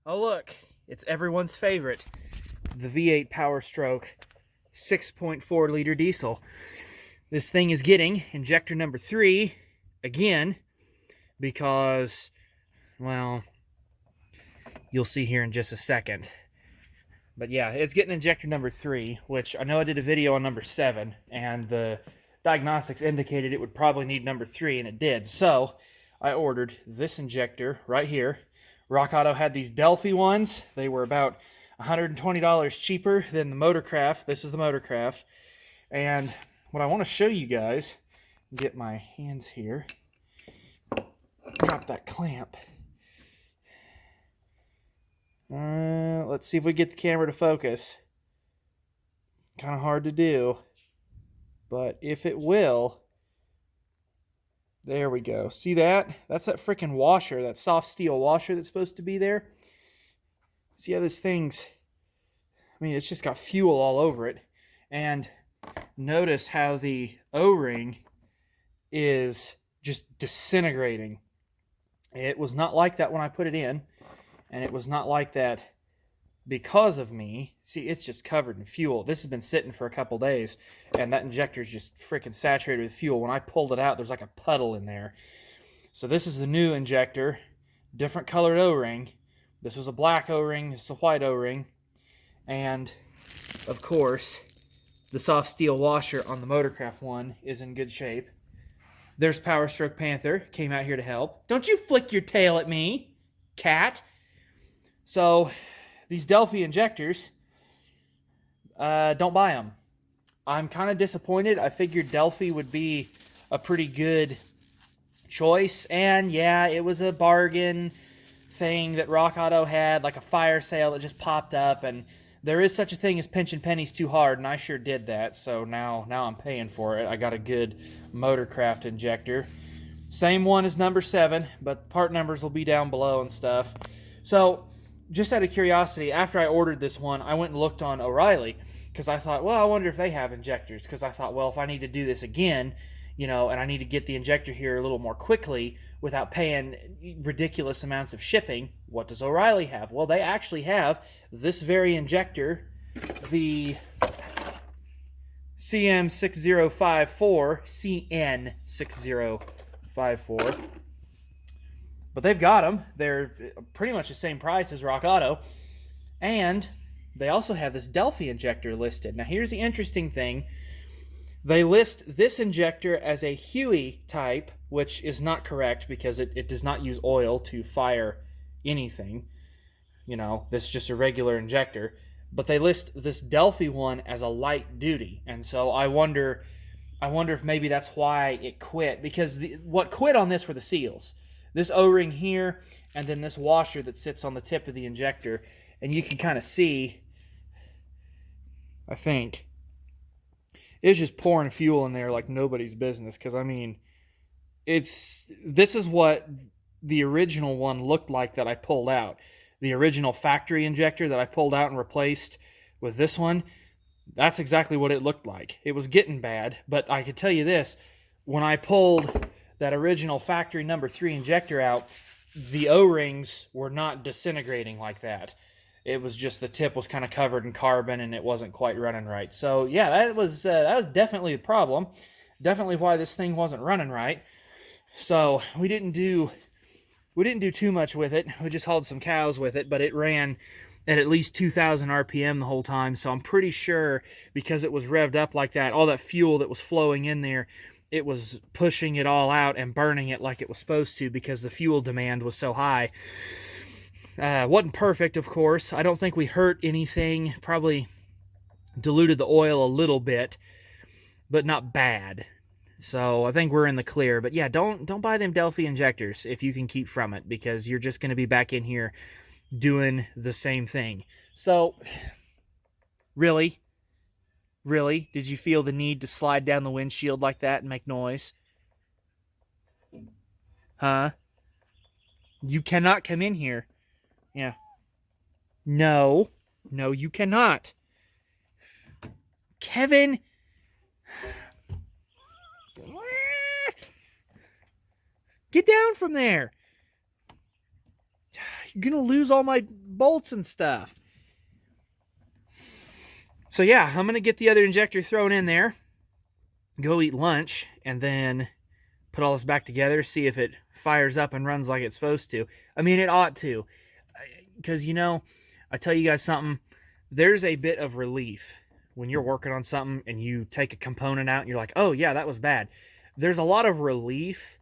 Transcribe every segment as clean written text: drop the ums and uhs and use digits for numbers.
Oh look, it's everyone's favorite, the V8 Power Stroke 6.4 liter diesel. This thing is getting injector number 3 again because, well, you'll see here in just a second. But yeah, it's getting injector number 3, which I know I did a video on number 7, and the diagnostics indicated it would probably need number 3, and it did. So I ordered this injector right here. Rock Auto had these Delphi ones. They were about $120 cheaper than the Motorcraft. This is the Motorcraft. And what I want to show you guys, get my hands here, drop that clamp. Let's see if we get the camera to focus. Kind of hard to do, but if it will, there we go. See that? That's that freaking washer, that soft steel washer that's supposed to be there. See how this thing's, I mean, it's just got fuel all over it. And notice how the O-ring is just disintegrating. It was not like that when I put it in. And it was not like that because of me. See, it's just covered in fuel. This has been sitting for a couple days, and that injector is just freaking saturated with fuel. When I pulled it out, there's like a puddle in there. So this is the new injector, different colored O-ring. This was a black O-ring, this is a white O-ring. And, of course, the soft steel washer on the Motorcraft one is in good shape. There's Power Stroke Panther, came out here to help. Don't you flick your tail at me, cat. So, these Delphi injectors, don't buy them. I'm kind of disappointed. I figured Delphi would be a pretty good choice. And yeah, it was a bargain thing that Rock Auto had, like a fire sale that just popped up. And there is such a thing as pinching pennies too hard, and I sure did that. So now I'm paying for it. I got a good Motorcraft injector. Same one as number 7, but part numbers will be down below and stuff. So, just out of curiosity, after I ordered this one, I went and looked on O'Reilly, because I thought, well, I wonder if they have injectors, because I thought, well, if I need to do this again, you know, and I need to get the injector here a little more quickly without paying ridiculous amounts of shipping, what does O'Reilly have? Well, they actually have this very injector, the CN6054. But they've got them. They're pretty much the same price as Rock Auto. And they also have this Delphi injector listed. Now, here's the interesting thing. They list this injector as a Huey type, which is not correct because it does not use oil to fire anything. You know, this is just a regular injector. But they list this Delphi one as a light duty. And so I wonder if maybe that's why it quit. Because what quit on this were the seals. This O-ring here, and then this washer that sits on the tip of the injector. And you can kind of see, I think, it's just pouring fuel in there like nobody's business. Because, I mean, this is what the original one looked like that I pulled out. The original factory injector that I pulled out and replaced with this one, that's exactly what it looked like. It was getting bad, but I could tell you this, when I pulled that original factory number 3 injector out, the O-rings were not disintegrating like that. It was just the tip was kind of covered in carbon and it wasn't quite running right. So yeah, that was definitely the problem. Definitely why this thing wasn't running right. So we didn't do too much with it. We just hauled some cows with it, but it ran at least 2,000 RPM the whole time. So I'm pretty sure because it was revved up like that, all that fuel that was flowing in there, it was pushing it all out and burning it like it was supposed to because the fuel demand was so high. Wasn't perfect, of course. I don't think we hurt anything. Probably diluted the oil a little bit, but not bad. So I think we're in the clear. But yeah, don't buy them Delphi injectors if you can keep from it, because you're just going to be back in here doing the same thing. So, really, did you feel the need to slide down the windshield like that and make noise? Huh? You cannot come in here. Yeah. No, you cannot. Kevin. Get down from there. You're going to lose all my bolts and stuff. So yeah, I'm going to get the other injector thrown in there, go eat lunch, and then put all this back together, see if it fires up and runs like it's supposed to. I mean, it ought to. Because, you know, I tell you guys something, there's a bit of relief when you're working on something and you take a component out and you're like, oh yeah, that was bad. There's a lot of relief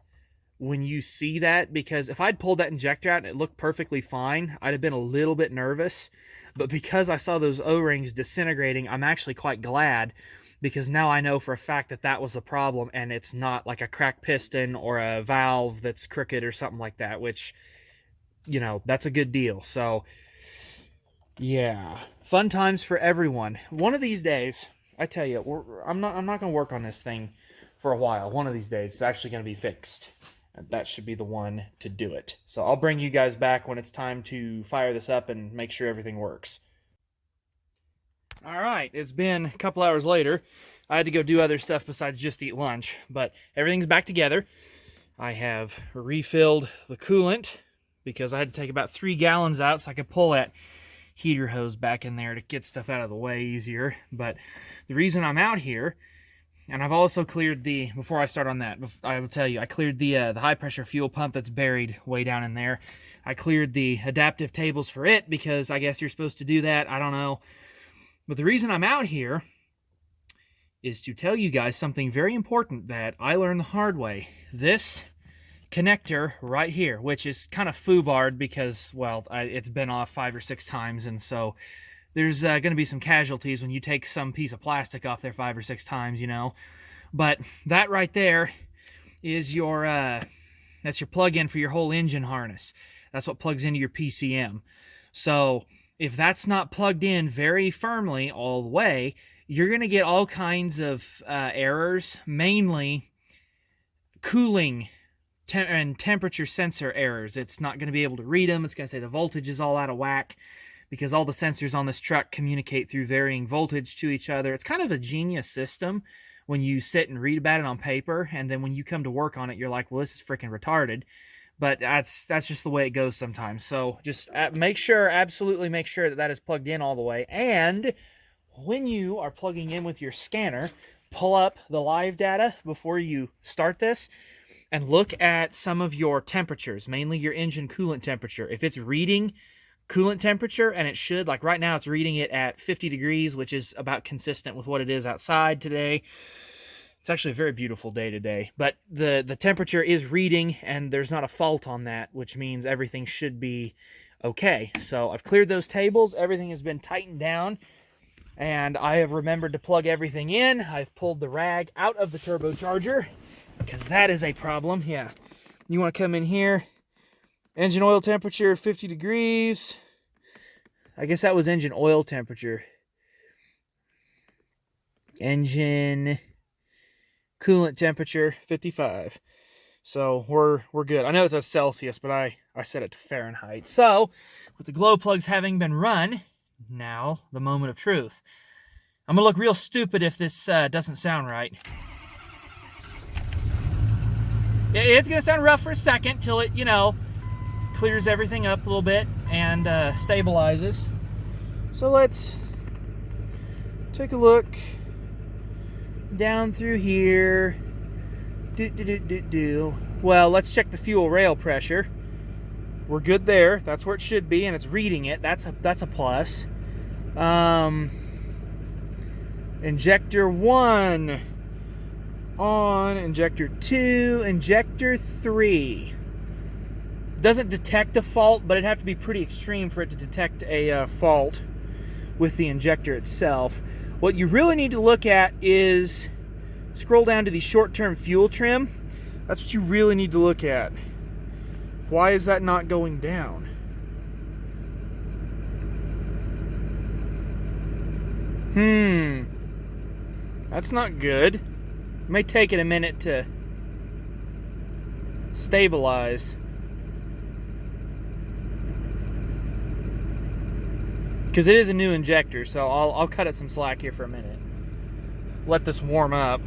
when you see that, because if I'd pulled that injector out and it looked perfectly fine, I'd have been a little bit nervous. But because I saw those O-rings disintegrating, I'm actually quite glad, because now I know for a fact that that was a problem and it's not like a cracked piston or a valve that's crooked or something like that, which, you know, that's a good deal. So yeah, fun times for everyone. One of these days, I tell you, I'm not going to work on this thing for a while. One of these days, it's actually going to be fixed. And that should be the one to do it. So I'll bring you guys back when it's time to fire this up and make sure everything works. All right, it's been a couple hours later. I had to go do other stuff besides just eat lunch, but everything's back together. I have refilled the coolant because I had to take about 3 gallons out so I could pull that heater hose back in there to get stuff out of the way easier. But the reason I'm out here, and I've also cleared the, before I start on that, I will tell you, I cleared the high pressure fuel pump that's buried way down in there. I cleared the adaptive tables for it because I guess you're supposed to do that. I don't know. But the reason I'm out here is to tell you guys something very important that I learned the hard way. This connector right here, which is kind of foobarred because, well, it's been off 5 or 6 times, and so there's going to be some casualties when you take some piece of plastic off there 5 or 6 times, you know. But that right there is your, that's your plug-in for your whole engine harness. That's what plugs into your PCM. So if that's not plugged in very firmly all the way, you're going to get all kinds of errors, mainly cooling and temperature sensor errors. It's not going to be able to read them. It's going to say the voltage is all out of whack, because all the sensors on this truck communicate through varying voltage to each other. It's kind of a genius system when you sit and read about it on paper, and then when you come to work on it, you're like, well, this is freaking retarded. But that's just the way it goes sometimes. So just absolutely make sure that that is plugged in all the way. And when you are plugging in with your scanner, pull up the live data before you start this and look at some of your temperatures, mainly your engine coolant temperature. If it's reading coolant temperature, and it should, like right now it's reading it at 50 degrees, which is about consistent with what it is outside today. It's actually a very beautiful day today, but the temperature is reading and there's not a fault on that, which means everything should be okay. So I've cleared those tables, everything has been tightened down, and I have remembered to plug everything in. I've pulled the rag out of the turbocharger because that is a problem. Yeah, you want to come in here. Engine oil temperature, 50 degrees. I guess that was engine oil temperature. Engine coolant temperature, 55. So we're good. I know it's a Celsius, but I set it to Fahrenheit. So, with the glow plugs having been run, now the moment of truth. I'm going to look real stupid if this doesn't sound right. It's going to sound rough for a second till it, you know, clears everything up a little bit and stabilizes. So let's take a look down through here. Well, let's check the fuel rail pressure. We're good there. That's where it should be, and it's reading it. That's a plus. Injector 1 on, injector 2, injector 3. Doesn't detect a fault, but it'd have to be pretty extreme for it to detect a fault with the injector itself. What you really need to look at is scroll down to the short-term fuel trim. That's what you really need to look at. Why is that not going down? That's not good. It may take it a minute to stabilize. Because it is a new injector, so I'll cut it some slack here for a minute. Let this warm up.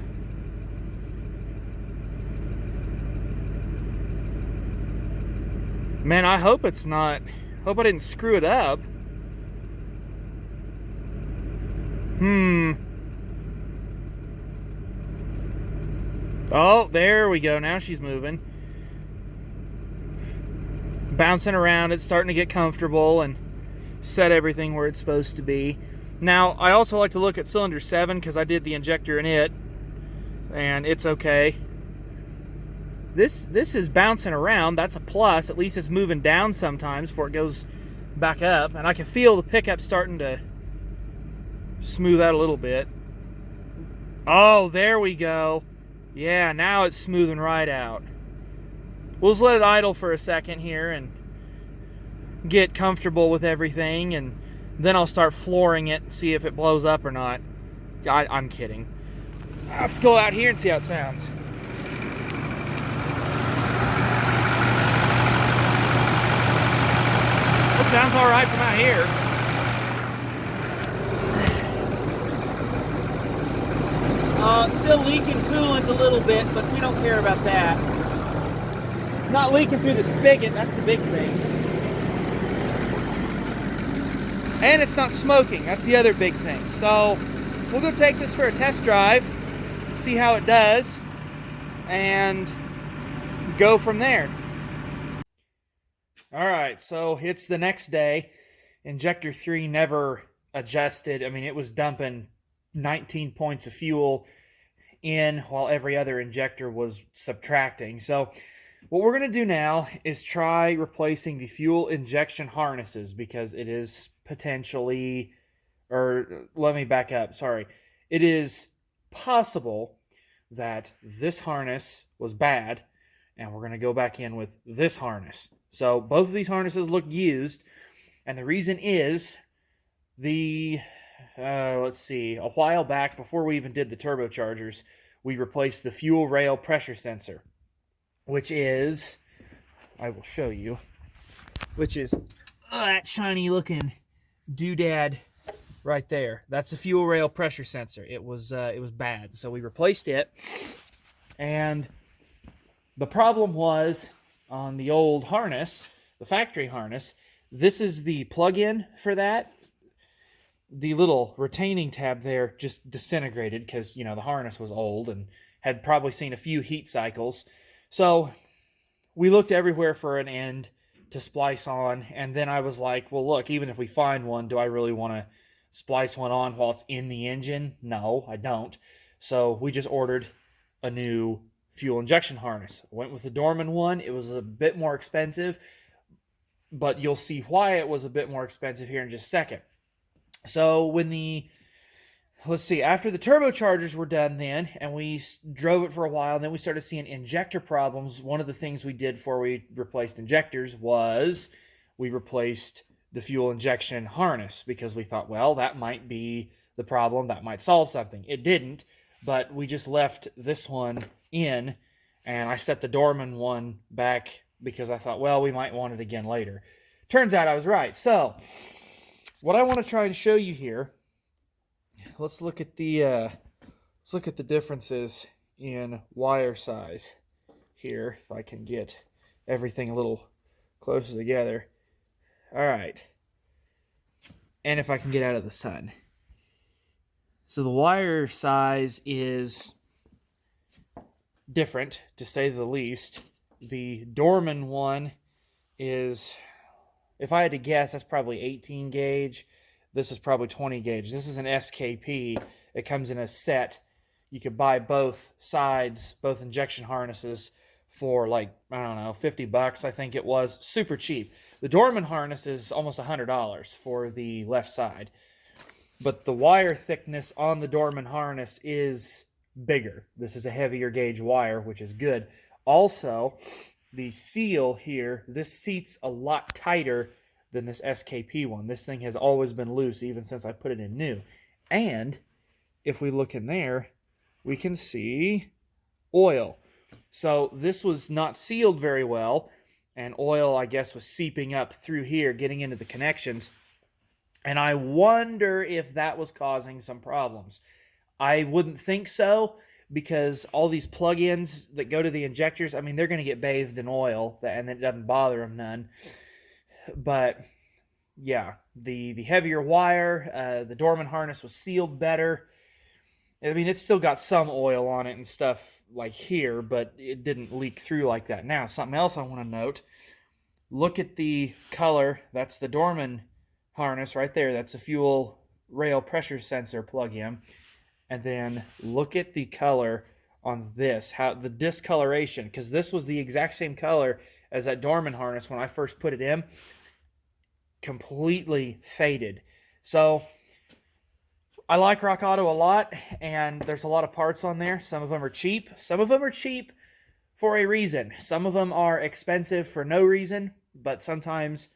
Man, I hope it's not Hope I didn't screw it up. Oh, there we go. Now she's moving. Bouncing around. It's starting to get comfortable and set everything where it's supposed to be. Now, I also like to look at cylinder 7 because I did the injector in it, and it's okay. This is bouncing around. That's a plus. At least it's moving down sometimes before it goes back up, and I can feel the pickup starting to smooth out a little bit. Oh, there we go. Yeah, now it's smoothing right out. We'll just let it idle for a second here and get comfortable with everything, and then I'll start flooring it and see if it blows up or not. I'm kidding. Let's go out here and see how it sounds. It sounds all right from out here. It's still leaking coolant a little bit, but we don't care about that. It's not leaking through the spigot, that's the big thing. And it's not smoking, that's the other big thing. So we'll go take this for a test drive, see how it does, and go from there. Alright, so it's the next day. Injector 3 never adjusted. I mean, it was dumping 19 points of fuel in while every other injector was subtracting. So what we're going to do now is try replacing the fuel injection harnesses because it is potentially, or let me back up, sorry. It is possible that this harness was bad and we're going to go back in with this harness. So both of these harnesses look used, and the reason is let's see, a while back, before we even did the turbochargers, we replaced the fuel rail pressure sensor, which is, I will show you, which is that shiny looking doodad right there. That's a fuel rail pressure sensor. It was bad, so we replaced it, and the problem was on the old harness, the factory harness, this is the plug-in for that. The little retaining tab there just disintegrated because, you know, the harness was old and had probably seen a few heat cycles. So we looked everywhere for an end to splice on, and then I was like, well, look, even if we find one, do I really want to splice one on while it's in the engine? No, I don't. So we just ordered a new fuel injection harness. Went with the Dorman one. It was a bit more expensive, but you'll see why it was a bit more expensive here in just a second. So when after the turbochargers were done then, and we drove it for a while, and then we started seeing injector problems, one of the things we did before we replaced injectors was we replaced the fuel injection harness because we thought, well, that might be the problem, that might solve something. It didn't, but we just left this one in, and I set the Dorman one back because I thought, well, we might want it again later. Turns out I was right. So what I want to try and show you here, let's look at the differences in wire size here, if I can get everything a little closer together. All right. And if I can get out of the sun. So the wire size is different, to say the least. The Dorman one is, if I had to guess, that's probably 18 gauge. This is probably 20 gauge. This is an SKP. It comes in a set. You could buy both sides, both injection harnesses, for like, I don't know, $50, I think it was. Super cheap. The Dorman harness is almost $100 for the left side. But the wire thickness on the Dorman harness is bigger. This is a heavier gauge wire, which is good. Also, the seal here, this seats a lot tighter than this SKP one. This thing has always been loose, even since I put it in new. And if we look in there, we can see oil. So this was not sealed very well, and oil, I guess, was seeping up through here, getting into the connections. And I wonder if that was causing some problems. I wouldn't think so, because all these plug-ins that go to the injectors, I mean, they're going to get bathed in oil, and it doesn't bother them none. but yeah, the heavier wire, the Dorman harness was sealed better. I mean, it's still got some oil on it and stuff like here, but it didn't leak through like that. Now, something else I want to note. Look at the color. That's the Dorman harness right there. That's a fuel rail pressure sensor plug-in. And then look at the color on this, how the discoloration, because this was the exact same color as that Dorman harness when I first put it in. Completely faded. So I like Rock Auto a lot, and there's a lot of parts on there. Some of them are cheap. Some of them are cheap for a reason. Some of them are expensive for no reason, but sometimes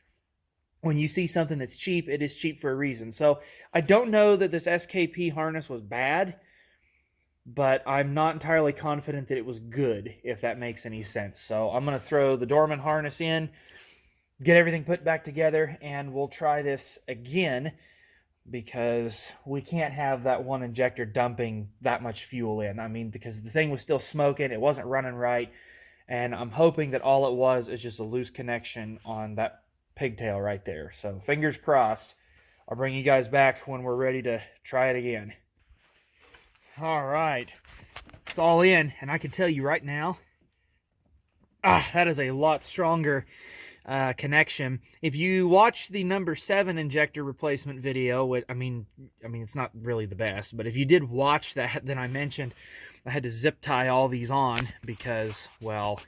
when you see something that's cheap, it is cheap for a reason. So I don't know that this SKP harness was bad, but I'm not entirely confident that it was good, if that makes any sense. So I'm going to throw the Dorman harness in, get everything put back together, and we'll try this again, because we can't have that one injector dumping that much fuel in. I mean, because the thing was still smoking, it wasn't running right, and I'm hoping that all it was is just a loose connection on that pigtail right there. So fingers crossed. I'll bring you guys back when we're ready to try it again. All right, it's all in, and I can tell you right now, that is a lot stronger connection. If you watch the number 7 injector replacement video, I mean it's not really the best, but if you did watch that, then I mentioned I had to zip tie all these on because, well,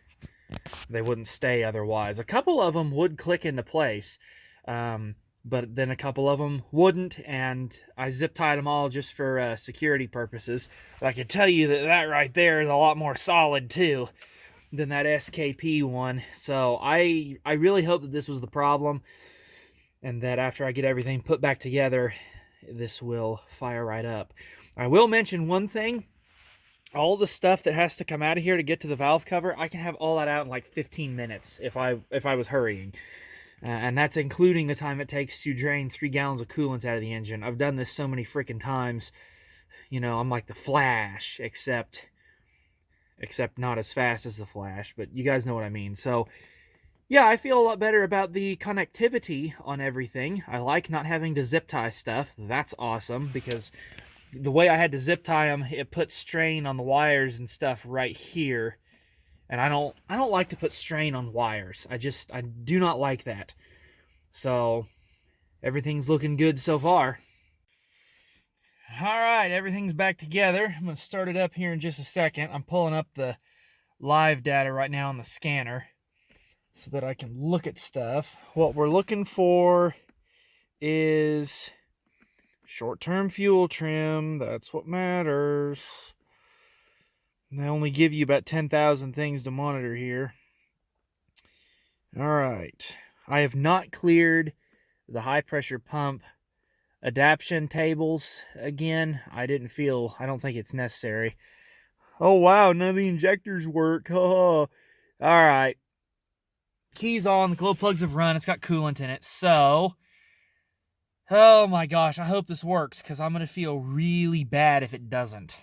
they wouldn't stay otherwise. A couple of them would click into place, but then a couple of them wouldn't, and I zip tied them all just for security purposes. But I can tell you that that right there is a lot more solid too than that SKP one. So I really hope that this was the problem, and that after I get everything put back together, this will fire right up. I will mention one thing. All the stuff that has to come out of here to get to the valve cover, I can have all that out in like 15 minutes if I was hurrying. And that's including the time it takes to drain 3 gallons of coolant out of the engine. I've done this so many freaking times. You know, I'm like the Flash, except not as fast as the Flash, but you guys know what I mean. So yeah, I feel a lot better about the connectivity on everything. I like not having to zip tie stuff. That's awesome, because the way I had to zip tie them, it put strain on the wires and stuff right here. And I don't like to put strain on wires. I do not like that. So everything's looking good so far. All right, everything's back together. I'm going to start it up here in just a second. I'm pulling up the live data right now on the scanner so that I can look at stuff. What we're looking for is short-term fuel trim. That's what matters. They only give you about 10,000 things to monitor here. All right. I have not cleared the high-pressure pump adaptation tables again. I don't think it's necessary. Oh, wow, none of the injectors work. Oh. All right. Key's on. The glow plugs have run. It's got coolant in it. So, oh my gosh, I hope this works, because I'm going to feel really bad if it doesn't.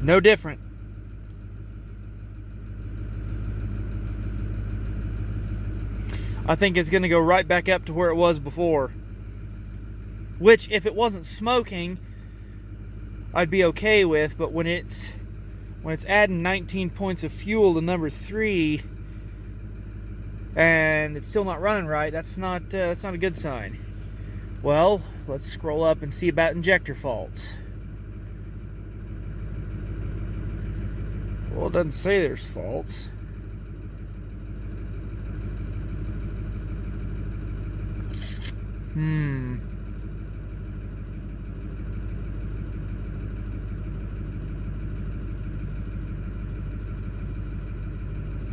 No different. I think it's going to go right back up to where it was before. Which, if it wasn't smoking, I'd be okay with. But when it's adding 19 points of fuel to number 3, and it's still not running right, that's not a good sign. Well, let's scroll up and see about injector faults. Well, it doesn't say there's faults.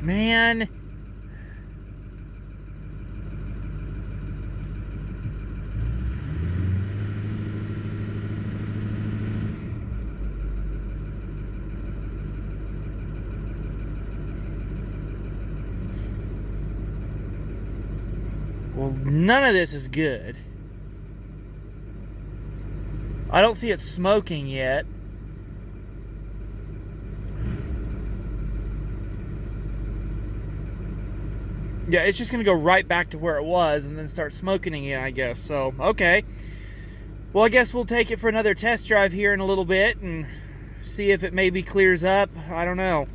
Man. Well, none of this is good. I don't see it smoking yet. Yeah, it's just going to go right back to where it was and then start smoking again, I guess. So, okay. Well, I guess we'll take it for another test drive here in a little bit and see if it maybe clears up. I don't know.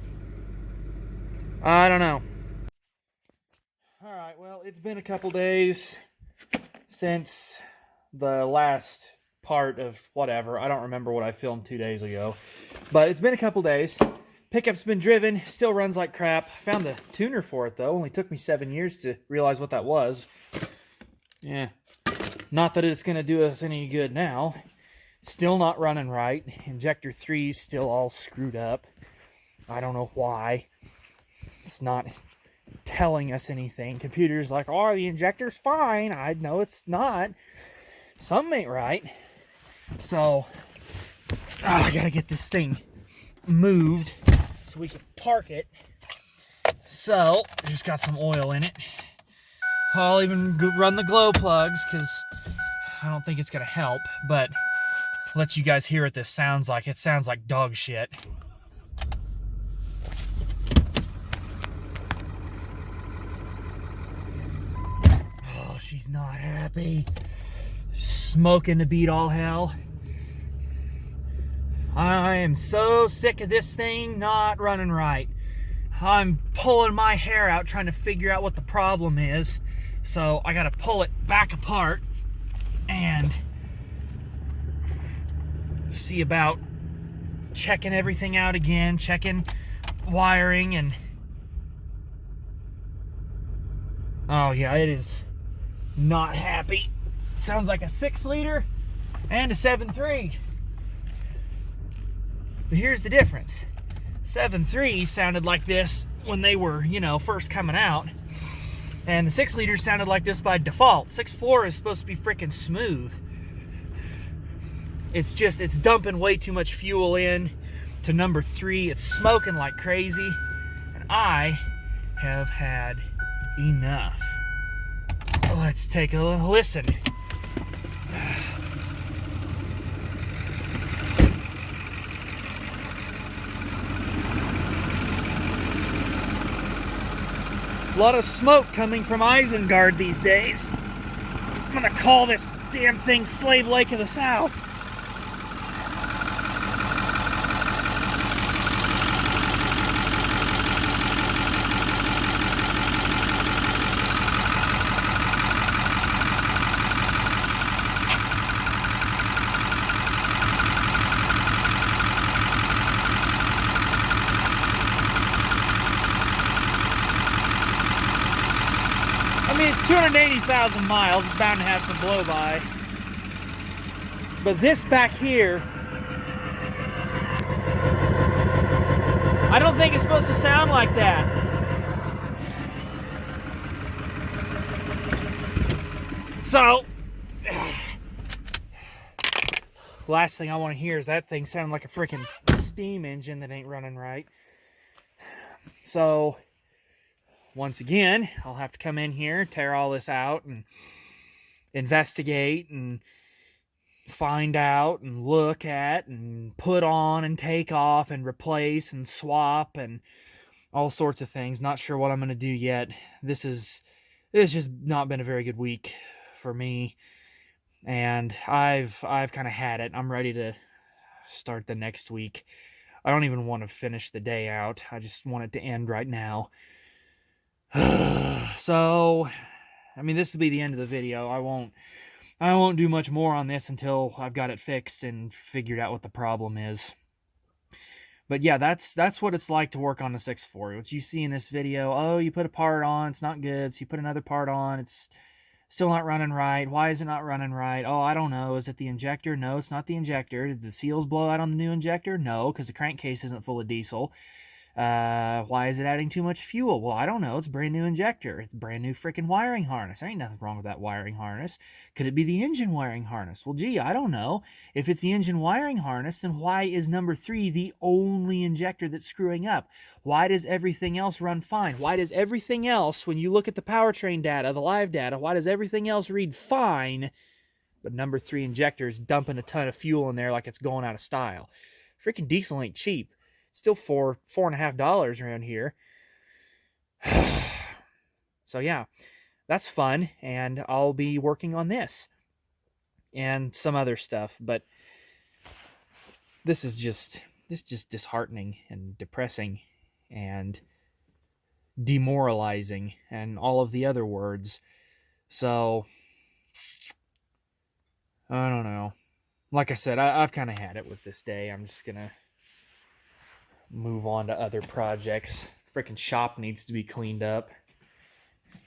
Alright, well, it's been a couple days since the last part of whatever. I don't remember what I filmed 2 days ago. But it's been a couple days. Pickup's been driven, still runs like crap. Found the tuner for it, though. Only took me 7 years to realize what that was. Yeah. Not that it's going to do us any good now. Still not running right. Injector 3's still all screwed up. I don't know why. It's not telling us anything. Computer's like, oh, the injector's fine. I know it's not. Something ain't right. So, I gotta get this thing moved so we can park it. So, I just got some oil in it. I'll even run the glow plugs because I don't think it's gonna help, but let you guys hear what this sounds like. It sounds like dog shit. Oh, she's not happy. Smoking to beat all hell. I am so sick of this thing not running right. I'm pulling my hair out trying to figure out what the problem is. So I gotta pull it back apart and see about checking everything out again, checking wiring, and oh yeah, it is not happy. Sounds like a 6-liter and a 7.3. But here's the difference. 7.3 sounded like this when they were, you know, first coming out. And the 6-liter sounded like this by default. 6.4 is supposed to be freaking smooth. It's just, it's dumping way too much fuel in to number 3. It's smoking like crazy. And I have had enough. Let's take a listen. A lot of smoke coming from Isengard these days. I'm gonna call this damn thing Slave Lake of the South. I mean, it's 280,000 miles. It's bound to have some blow-by. But this back here, I don't think it's supposed to sound like that. So, last thing I want to hear is that thing sounding like a freaking steam engine that ain't running right. So, once again, I'll have to come in here, tear all this out, and investigate, and find out, and look at, and put on, and take off, and replace, and swap, and all sorts of things. Not sure what I'm going to do yet. This has just not been a very good week for me, and I've kind of had it. I'm ready to start the next week. I don't even want to finish the day out. I just want it to end right now. So, I mean, this will be the end of the video. I won't do much more on this until I've got it fixed and figured out what the problem is. But yeah, that's what it's like to work on the 6.4. What you see in this video, oh, you put a part on, it's not good. So you put another part on, it's still not running right. Why is it not running right? Oh, I don't know. Is it the injector? No, it's not the injector. Did the seals blow out on the new injector? No, because the crankcase isn't full of diesel. Why is it adding too much fuel? Well, I don't know. It's a brand new injector. It's a brand new freaking wiring harness. There ain't nothing wrong with that wiring harness. Could it be the engine wiring harness? Well, gee, I don't know. If it's the engine wiring harness, then why is number 3 the only injector that's screwing up? Why does everything else run fine? Why does everything else, when you look at the powertrain data, the live data, why does everything else read fine, but number 3 injector is dumping a ton of fuel in there like it's going out of style? Freaking diesel ain't cheap. Still $4.50 around here. So yeah, that's fun, and I'll be working on this and some other stuff, but this is just disheartening and depressing and demoralizing and all of the other words. So I don't know. Like I said, I've kind of had it with this day. I'm just gonna move on to other projects. Freaking shop needs to be cleaned up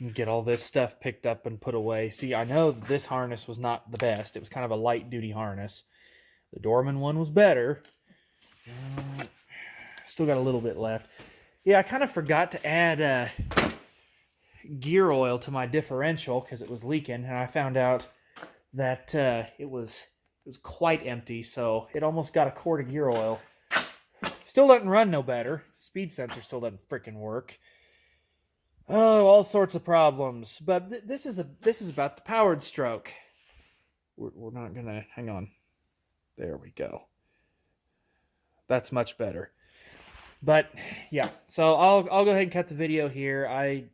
and get all this stuff picked up and put away. See, I know that this harness was not the best. It was kind of a light duty harness. The Dorman one was better. Still got a little bit left. Yeah, I kind of forgot to add gear oil to my differential because it was leaking, and I found out that it was quite empty, so it almost got a quart of gear oil. Still doesn't run no better. Speed sensor still doesn't freaking work. Oh, all sorts of problems. But this is about the powered stroke. We're not gonna hang on. There we go. That's much better. But yeah, so I'll go ahead and cut the video here. I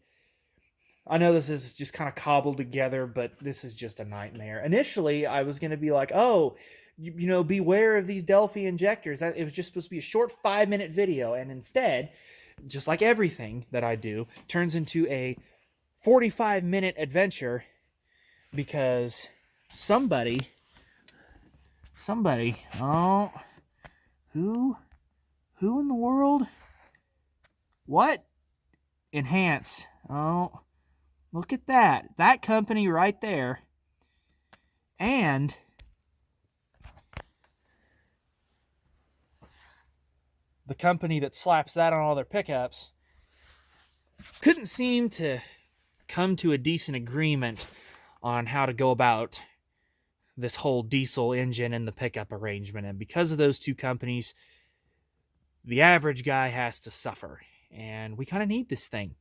know this is just kind of cobbled together, but this is just a nightmare. Initially, I was going to be like, oh, you know, beware of these Delphi injectors. It was just supposed to be a short 5-minute video, and instead, just like everything that I do, turns into a 45-minute adventure because somebody, oh, who in the world? What? Enhance. Oh, look at that. That company right there. And the company that slaps that on all their pickups couldn't seem to come to a decent agreement on how to go about this whole diesel engine and the pickup arrangement. And because of those two companies, the average guy has to suffer. And we kind of need this thing.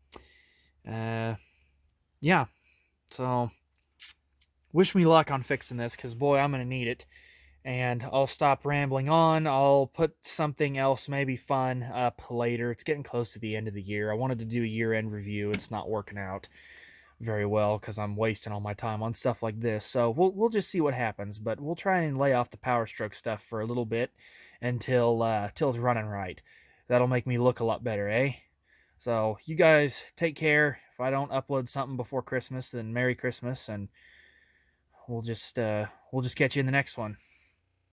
Yeah. So, wish me luck on fixing this, because boy, I'm going to need it. And I'll stop rambling on. I'll put something else maybe fun up later. It's getting close to the end of the year. I wanted to do a year-end review. It's not working out very well because I'm wasting all my time on stuff like this. So we'll just see what happens. But we'll try and lay off the Power Stroke stuff for a little bit until it's running right. That'll make me look a lot better, eh? So you guys take care. If I don't upload something before Christmas, then Merry Christmas, and we'll just catch you in the next one.